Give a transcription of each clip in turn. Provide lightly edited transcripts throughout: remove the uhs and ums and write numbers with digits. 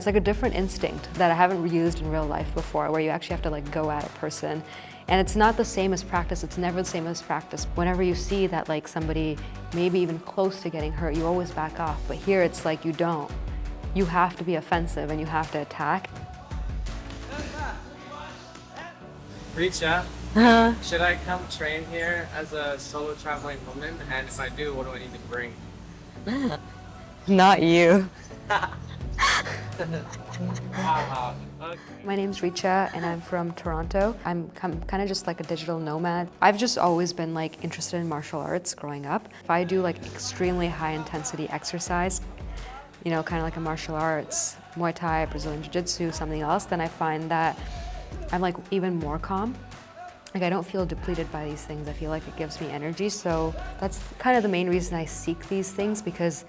It's like a different instinct that I haven't used in real life before, where you actually have to like go at a person. And it's not the same as practice, it's never the same as practice. Whenever you see that like somebody maybe even close to getting hurt, you always back off. But here it's like you don't. You have to be offensive and you have to attack. Richa, should I come train here as a solo traveling woman? And if I do, what do I need to bring? Not you. Okay. My name's Richa and I'm from Toronto. I'm kind of just like a digital nomad. I've just always been like interested in martial arts growing up. If I do like extremely high intensity exercise, you know, kind of like a martial arts, Muay Thai, Brazilian Jiu-Jitsu, something else, then I find that I'm like even more calm. Like I don't feel depleted by these things. I feel like it gives me energy. So that's kind of the main reason I seek these things, because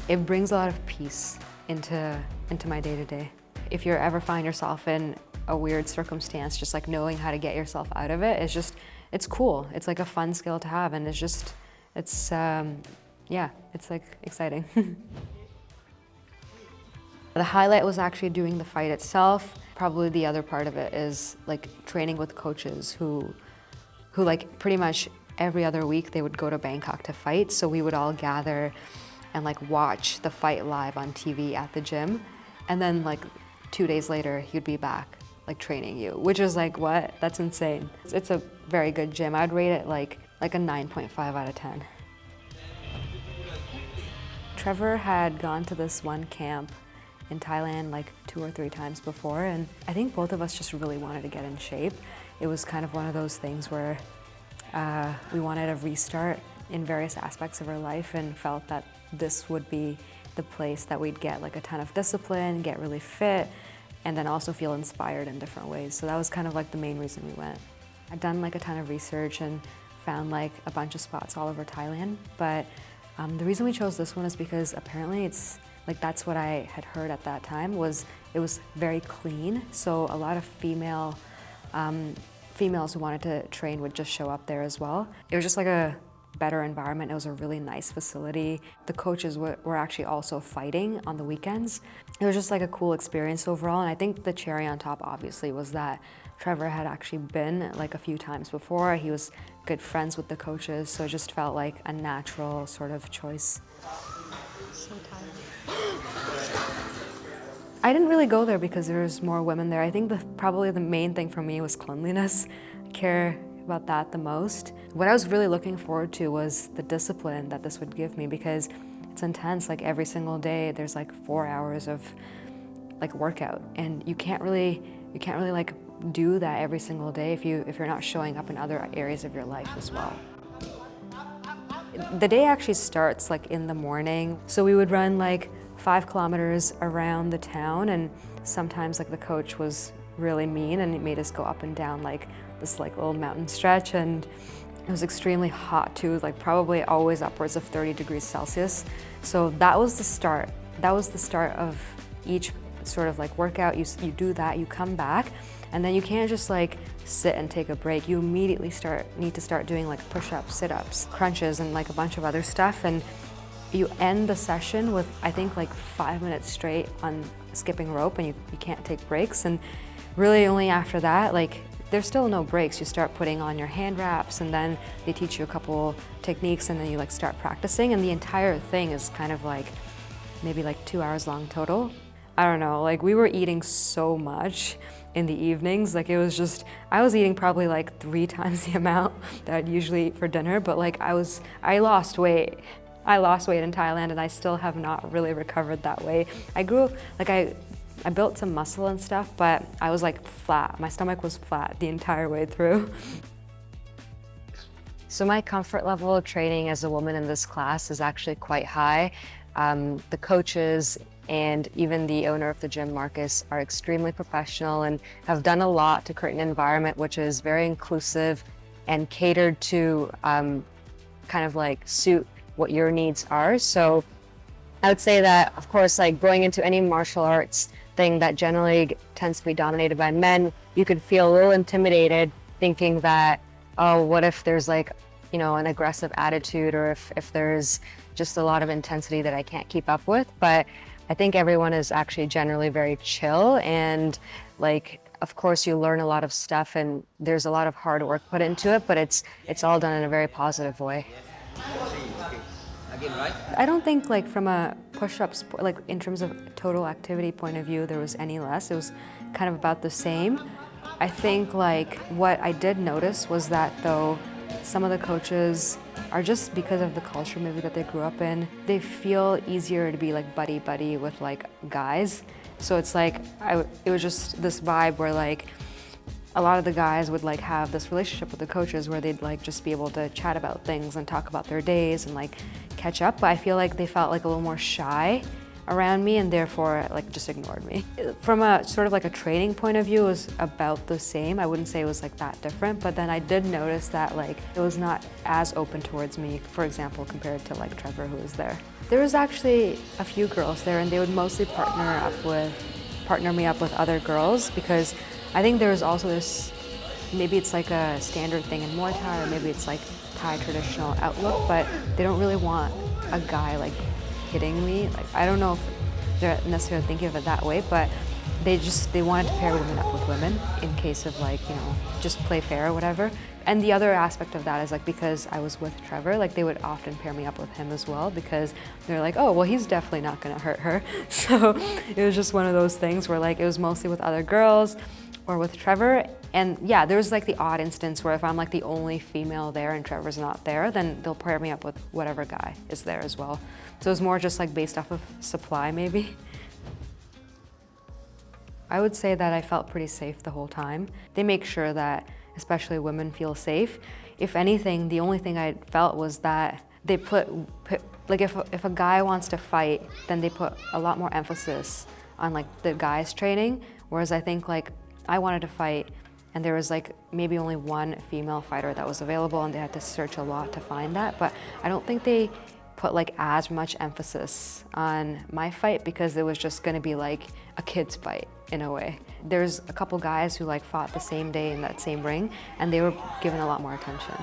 it brings a lot of peace into my day-to-day. If you ever find yourself in a weird circumstance, just like knowing how to get yourself out of it, it's cool. It's like a fun skill to have, and yeah, it's like exciting. The highlight was actually doing the fight itself. Probably the other part of it is like training with coaches who like pretty much every other week they would go to Bangkok to fight. So we would all gather and like watch the fight live on TV at the gym. And then like 2 days later, he'd be back like training you, which is like, what? That's insane. It's a very good gym. I'd rate it like a 9.5 out of 10. Trevor had gone to this one camp in Thailand like 2 or 3 times before, and I think both of us just really wanted to get in shape. It was kind of one of those things where we wanted a restart in various aspects of our life and felt that this would be the place that we'd get like a ton of discipline, get really fit, and then also feel inspired in different ways. So that was kind of like the main reason we went. I'd done like a ton of research and found like a bunch of spots all over Thailand, but the reason we chose this one is because apparently it's like, that's what I had heard at that time, was it was very clean. So a lot of females who wanted to train would just show up there as well. It was just like a better environment. It was a really nice facility. The coaches were actually also fighting on the weekends. It was just like a cool experience overall. And I think the cherry on top obviously was that Trevor had actually been like a few times before. He was good friends with the coaches, so it just felt like a natural sort of choice. So tired. I didn't really go there because there was more women there. I think probably the main thing for me was cleanliness. I care about that the most. What I was really looking forward to was the discipline that this would give me, because it's intense. Like every single day there's like 4 hours of like workout, and you can't really like do that every single day if you're not showing up in other areas of your life as well. The day actually starts like in the morning. So we would run like 5 kilometers around the town, and sometimes like the coach was really mean and he made us go up and down like this like little mountain stretch, and it was extremely hot too, like probably always upwards of 30 degrees Celsius. So that was the start. That was the start of each sort of like workout. You do that, you come back, and then you can't just like sit and take a break. You immediately need to start doing like push-ups, sit-ups, crunches, and like a bunch of other stuff. And you end the session with, I think, like 5 minutes straight on skipping rope, and you can't take breaks. And really only after that, like there's still no breaks. You start putting on your hand wraps, and then they teach you a couple techniques, and then you like start practicing. And the entire thing is kind of like maybe like 2 hours long total. I don't know, like we were eating so much in the evenings. Like it was just, I was eating probably like 3 times the amount that I'd usually eat for dinner, but like I lost weight. I lost weight in Thailand, and I still have not really recovered that way. I grew, like I built some muscle and stuff, but I was like flat. My stomach was flat the entire way through. So my comfort level of training as a woman in this class is actually quite high. The coaches and even the owner of the gym, Marcus, are extremely professional and have done a lot to create an environment which is very inclusive and catered to kind of like suit what your needs are. So I would say that, of course, like going into any martial arts thing that generally tends to be dominated by men, you could feel a little intimidated thinking that, oh, what if there's like, you know, an aggressive attitude, or if there's just a lot of intensity that I can't keep up with. But I I think everyone is actually generally very chill, and like, of course you learn a lot of stuff and there's a lot of hard work put into it, but it's all done in a very positive way. I don't think like from a push-ups, like in terms of total activity point of view, there was any less. It was kind of about the same. I think like what I did notice was that though some of the coaches are just because of the culture maybe that they grew up in, they feel easier to be like buddy-buddy with like guys. So it's like, it was just this vibe where like a lot of the guys would like have this relationship with the coaches where they'd like just be able to chat about things and talk about their days and like catch up, but I feel like they felt like a little more shy around me and therefore like just ignored me. From a sort of like a training point of view, it was about the same. I wouldn't say it was like that different, but then I did notice that like it was not as open towards me, for example, compared to like Trevor who was there. There was actually a few girls there and they would mostly partner me up with other girls because I think there's also this, maybe it's like a standard thing in Muay Thai or maybe it's like Thai traditional outlook, but they don't really want a guy like hitting me. Like, I don't know if they're necessarily thinking of it that way, but they wanted to pair women up with women in case of like, you know, just play fair or whatever. And the other aspect of that is like because I was with Trevor, like they would often pair me up with him as well because they're like, oh, well, he's definitely not gonna hurt her. So it was just one of those things where like it was mostly with other girls or with Trevor. And yeah, there was like the odd instance where if I'm like the only female there and Trevor's not there, then they'll pair me up with whatever guy is there as well. So it was more just like based off of supply maybe. I would say that I felt pretty safe the whole time. They make sure that especially women feel safe. If anything, the only thing I felt was that they put like if a guy wants to fight, then they put a lot more emphasis on like the guys training, whereas I think like I wanted to fight and there was like maybe only one female fighter that was available and they had to search a lot to find that, but I don't think they put like as much emphasis on my fight because it was just gonna be like a kid's fight in a way. There's a couple guys who like fought the same day in that same ring and they were given a lot more attention.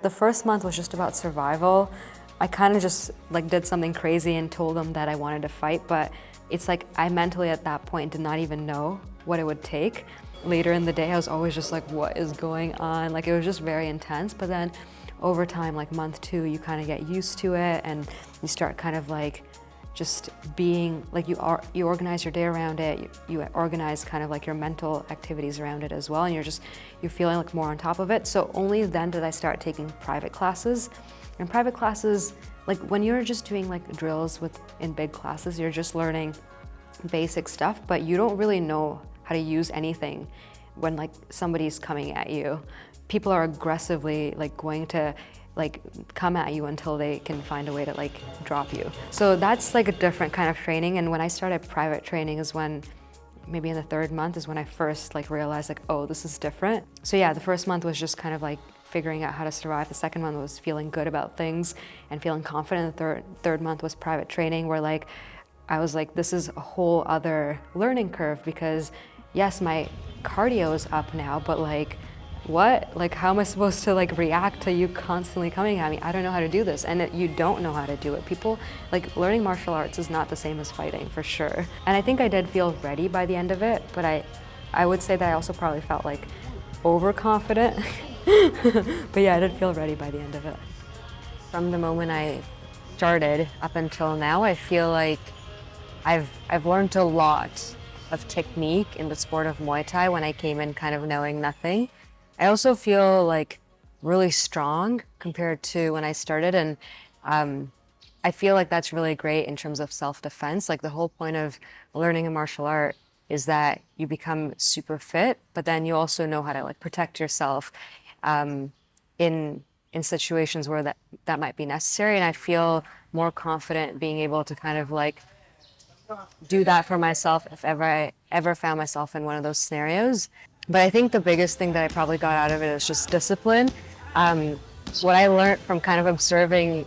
The first month was just about survival. I kind of just like did something crazy and told them that I wanted to fight, but it's like I mentally at that point did not even know what it would take. Later in the day, I was always just like, what is going on? Like it was just very intense, but then over time, like month 2, you kind of get used to it and you start kind of like just being, like you organize your day around it, you organize kind of like your mental activities around it as well, and you're feeling like more on top of it. So only then did I start taking private classes. And private classes, like when you're just doing like drills in big classes, you're just learning basic stuff, but you don't really know how to use anything when like somebody's coming at you. People are aggressively like going to like come at you until they can find a way to like drop you. So that's like a different kind of training. And when I started private training is when, maybe in the 3rd month is when I first like realized like, oh, this is different. So yeah, the 1st month was just kind of like figuring out how to survive. The 2nd month was feeling good about things and feeling confident. The third month was private training where like, I was like, this is a whole other learning curve because yes, my cardio is up now, but like, what? Like, how am I supposed to like react to you constantly coming at me? I don't know how to do this. And you don't know how to do it. People, like learning martial arts is not the same as fighting for sure. And I think I did feel ready by the end of it, but I would say that I also probably felt like overconfident. But yeah, I did feel ready by the end of it. From the moment I started up until now, I feel like I've learned a lot of technique in the sport of Muay Thai when I came in kind of knowing nothing. I also feel like really strong compared to when I started, and I feel like that's really great in terms of self-defense. Like the whole point of learning a martial art is that you become super fit, but then you also know how to like protect yourself in situations where that might be necessary. And I feel more confident being able to kind of like do that for myself if I ever found myself in one of those scenarios. But I think the biggest thing that I probably got out of it is just discipline. What I learned from kind of observing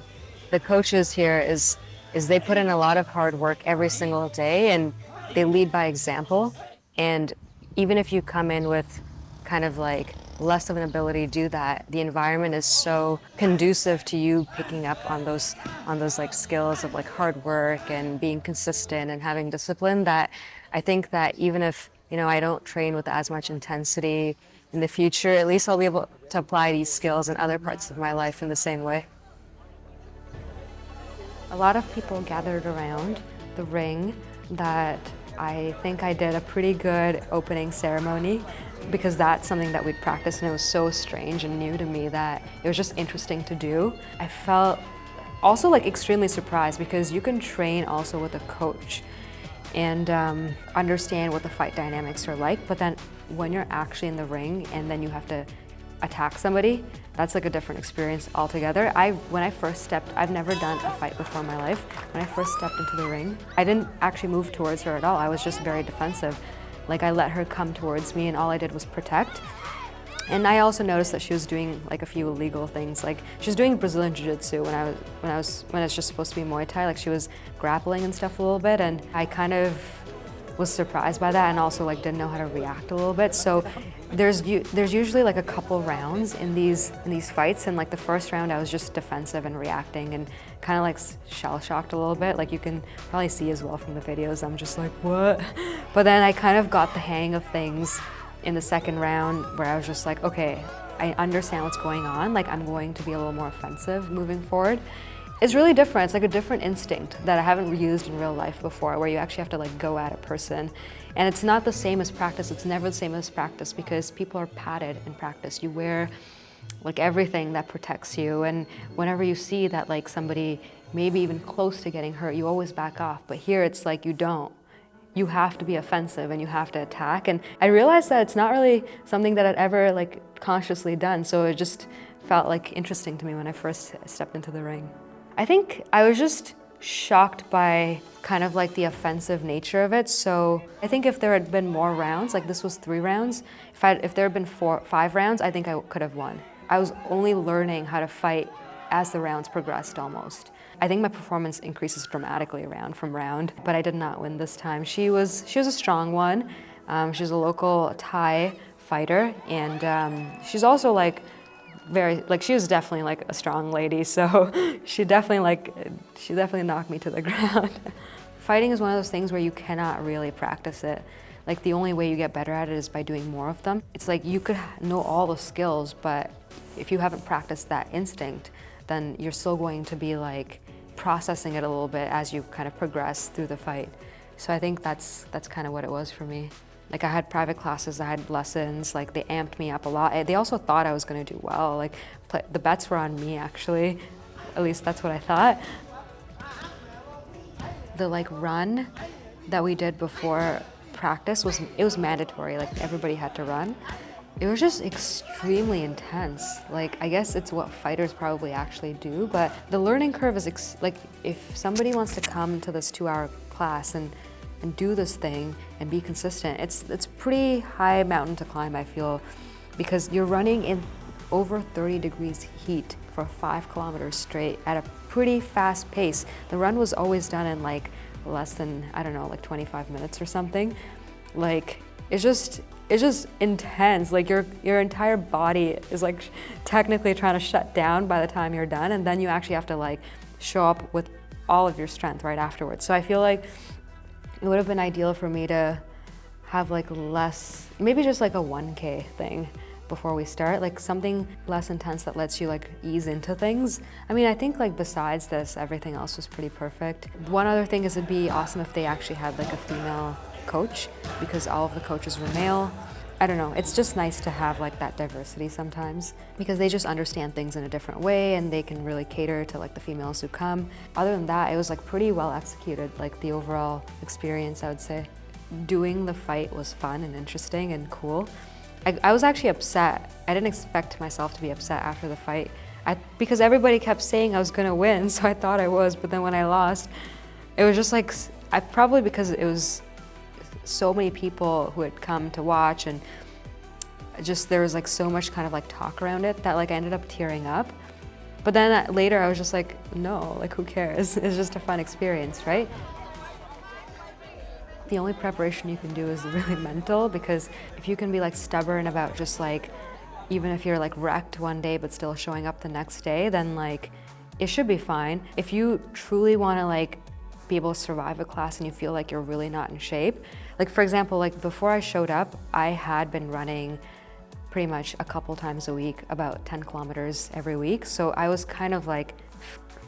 the coaches here is they put in a lot of hard work every single day and they lead by example. And even if you come in with kind of like less of an ability to do that. The environment is so conducive to you picking up on those like skills of like hard work and being consistent and having discipline, that I think that even if, you know, I don't train with as much intensity in the future, at least I'll be able to apply these skills in other parts of my life in the same way. A lot of people gathered around the ring that I think I did a pretty good opening ceremony, because that's something that we'd practiced and it was so strange and new to me that it was just interesting to do. I felt also like extremely surprised because you can train also with a coach and understand what the fight dynamics are like, but then when you're actually in the ring and then you have to attack somebody, that's like a different experience altogether. When I first stepped, I've never done a fight before in my life. When I first stepped into the ring, I didn't actually move towards her at all. I was just very defensive. Like I let her come towards me and all I did was protect. And I also noticed that she was doing like a few illegal things. Like she was doing Brazilian Jiu-Jitsu when it's just supposed to be Muay Thai. Like she was grappling and stuff a little bit, and I kind of was surprised by that and also like didn't know how to react a little bit. So there's usually like a couple rounds in these fights, and like the first round I was just defensive and reacting and kind of like shell-shocked a little bit. Like you can probably see as well from the videos, I'm just like, what? But then I kind of got the hang of things in the second round where I was just like, okay, I understand what's going on. Like I'm going to be a little more offensive moving forward. It's really different. It's like a different instinct that I haven't used in real life before, where you actually have to like go at a person. And it's not the same as practice. It's never the same as practice because people are padded in practice. You wear like everything that protects you. And whenever you see that like somebody maybe even close to getting hurt, you always back off. But here it's like you don't. You have to be offensive and you have to attack. And I realized that it's not really something that I'd ever like consciously done. So it just felt like interesting to me when I first stepped into the ring. I think I was just shocked by kind of like the offensive nature of it. So I think if there had been more rounds, like this was 3 rounds, if there had been 5 rounds, I think I could have won. I was only learning how to fight as the rounds progressed almost. I think my performance increases dramatically from round, but I did not win this time. She was a strong one. She's a local Thai fighter, and she's also like she was definitely like a strong lady, so she definitely knocked me to the ground. Fighting is one of those things where you cannot really practice it. Like the only way you get better at it is by doing more of them. It's like you could know all the skills, but if you haven't practiced that instinct, then you're still going to be like processing it a little bit as you kind of progress through the fight. So I think that's kind of what it was for me. Like I had private classes, I had lessons, like they amped me up a lot. They also thought I was gonna do well. Like the bets were on me actually, at least that's what I thought. The like run that we did before practice was mandatory, like everybody had to run. It was just extremely intense. Like I guess it's what fighters probably actually do, but the learning curve is like if somebody wants to come to this 2-hour class and do this thing and be consistent, it's pretty high mountain to climb, I feel, because you're running in over 30 degrees heat for 5 kilometers straight at a pretty fast pace. The run was always done in like less than, I don't know, like 25 minutes or something. Like it's just intense. Like your entire body is like technically trying to shut down by the time you're done, and then you actually have to like show up with all of your strength right afterwards. So I feel like it would have been ideal for me to have like less, maybe just like a 1K thing before we start, like something less intense that lets you like ease into things. I mean, I think like besides this, everything else was pretty perfect. One other thing is it'd be awesome if they actually had like a female coach, because all of the coaches were male. I don't know, it's just nice to have like that diversity sometimes, because they just understand things in a different way and they can really cater to like the females who come. Other than that, it was like pretty well executed, like the overall experience, I would say. Doing the fight was fun and interesting and cool. I was actually upset. I didn't expect myself to be upset after the fight because everybody kept saying I was gonna win, so I thought I was, but then when I lost, it was just like, probably because it was so many people who had come to watch, and just there was like so much kind of like talk around it that like I ended up tearing up. But then later I was just like, no, like who cares? It's just a fun experience, right? The only preparation you can do is really mental, because if you can be like stubborn about just like even if you're like wrecked one day but still showing up the next day, then like it should be fine. If you truly want to like be able to survive a class and you feel like you're really not in shape, like for example, like before I showed up, I had been running pretty much a couple times a week, about 10 kilometers every week. So I was kind of like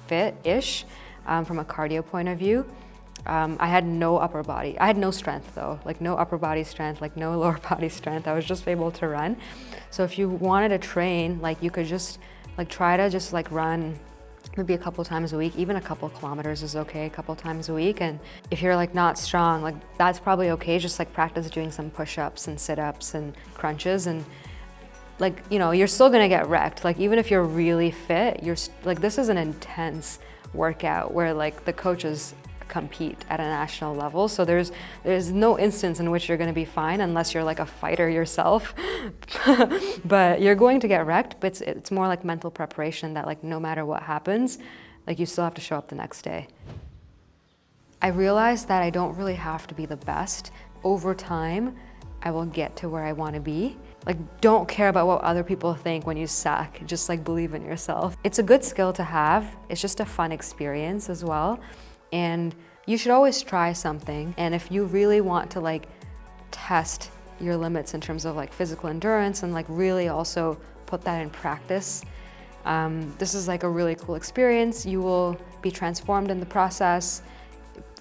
fit-ish from a cardio point of view. I had no upper body. I had no strength though, like no upper body strength, like no lower body strength. I was just able to run. So if you wanted to train, like you could just like try to just like run maybe a couple times a week, even a couple kilometers is okay, a couple times a week. And if you're like not strong, like that's probably okay. Just like practice doing some push-ups and sit-ups and crunches, and like, you know, you're still gonna get wrecked. Like even if you're really fit, you're like, this is an intense workout where like the coaches compete at a national level. So there's no instance in which you're gonna be fine unless you're like a fighter yourself. But you're going to get wrecked, but it's more like mental preparation that like no matter what happens, like you still have to show up the next day. I realized that I don't really have to be the best. Over time, I will get to where I wanna be. Like, don't care about what other people think when you suck. Just like believe in yourself. It's a good skill to have. It's just a fun experience as well. And you should always try something. And if you really want to like test your limits in terms of like physical endurance and like really also put that in practice, this is like a really cool experience. You will be transformed in the process,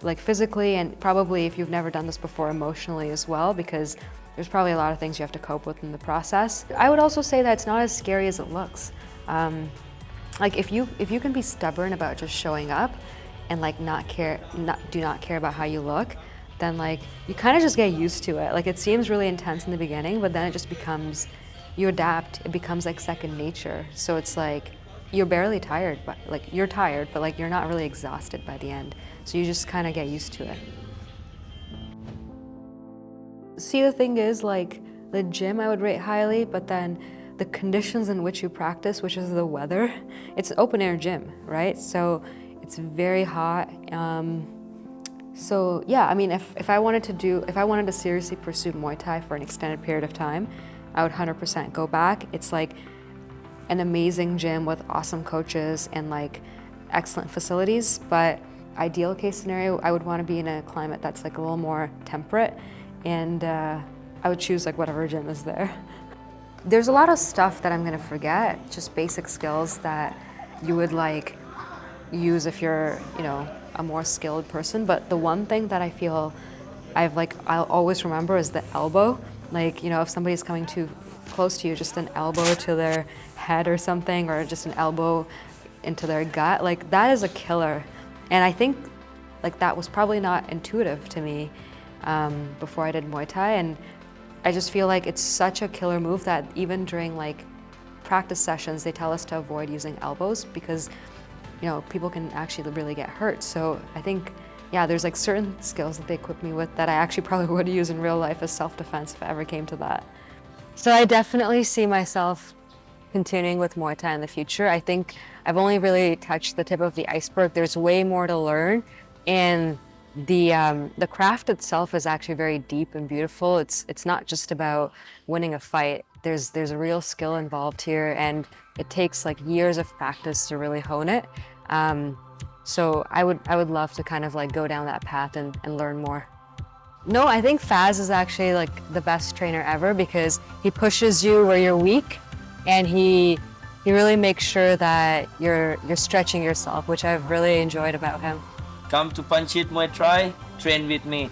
like physically, and probably if you've never done this before, emotionally as well, because there's probably a lot of things you have to cope with in the process. I would also say that it's not as scary as it looks. Like if you can be stubborn about just showing up and like do not care about how you look, then like you kind of just get used to it. Like it seems really intense in the beginning, but then it just becomes, you adapt, it becomes like second nature. So it's like, you're barely tired, but like you're tired, but like you're not really exhausted by the end. So you just kind of get used to it. See, the thing is, like the gym I would rate highly, but then the conditions in which you practice, which is the weather, it's an open air gym, right? So it's very hot. So yeah, I mean, if I wanted to seriously pursue Muay Thai for an extended period of time, I would 100% go back. It's like an amazing gym with awesome coaches and like excellent facilities, but ideal case scenario, I would want to be in a climate that's like a little more temperate, and I would choose like whatever gym is there. There's a lot of stuff that I'm gonna forget, just basic skills that you would like use if you're, you know, a more skilled person. But the one thing that I feel I'll always remember is the elbow. Like, you know, if somebody's coming too close to you, just an elbow to their head or something, or just an elbow into their gut, like that is a killer. And I think like that was probably not intuitive to me before I did Muay Thai, and I just feel like it's such a killer move that even during like practice sessions, they tell us to avoid using elbows because, you know, people can actually really get hurt. So I think, yeah, there's like certain skills that they equip me with that I actually probably would use in real life as self-defense if it ever came to that. So I definitely see myself continuing with Muay Thai in the future. I think I've only really touched the tip of the iceberg. There's way more to learn, and the craft itself is actually very deep and beautiful. It's not just about winning a fight. There's a real skill involved here, and it takes like years of practice to really hone it. So I would love to kind of like go down that path and learn more. No, I think Faz is actually like the best trainer ever because he pushes you where you're weak, and he really makes sure that you're stretching yourself, which I've really enjoyed about him. Come to Punchit Muay Thai, train with me.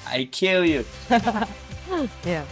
I kill you. Yeah.